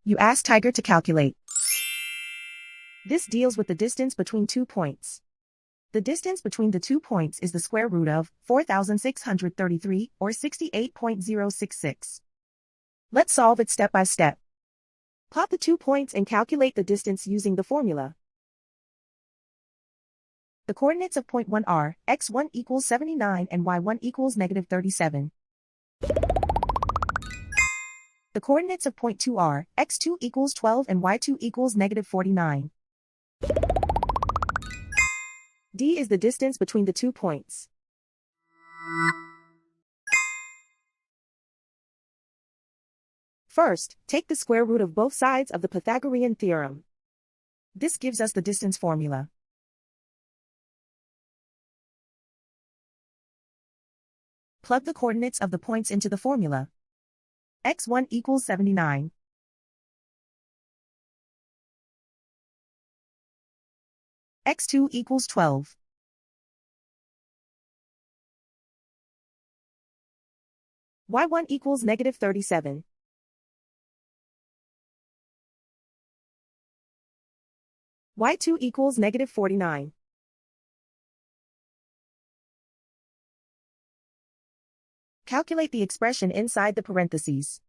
You ask Tiger to calculate. This deals with the distance between 2 points. The distance between the 2 points is the square root of 4,633, or 68.066. Let's solve it step by step. Plot the 2 points and calculate the distance using the formula. The coordinates of point 1 are x1 equals 79 and y1 equals -37. The coordinates of point 2 are x2 equals 12 and y2 equals -49. D is the distance between the 2 points. First, take the square root of both sides of the Pythagorean theorem. This gives us the distance formula. Plug the coordinates of the points into the formula. x1 equals 79. x2 equals 12. y1 equals -37. y2 equals -49. Calculate the expression inside the parentheses.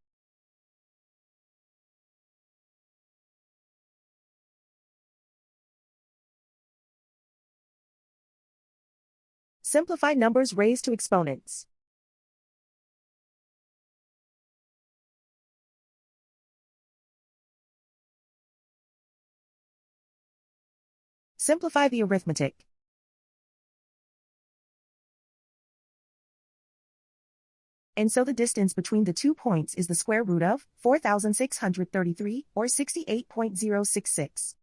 Simplify numbers raised to exponents. Simplify the arithmetic. And so the distance between the 2 points is the square root of 4,633, or 68.066.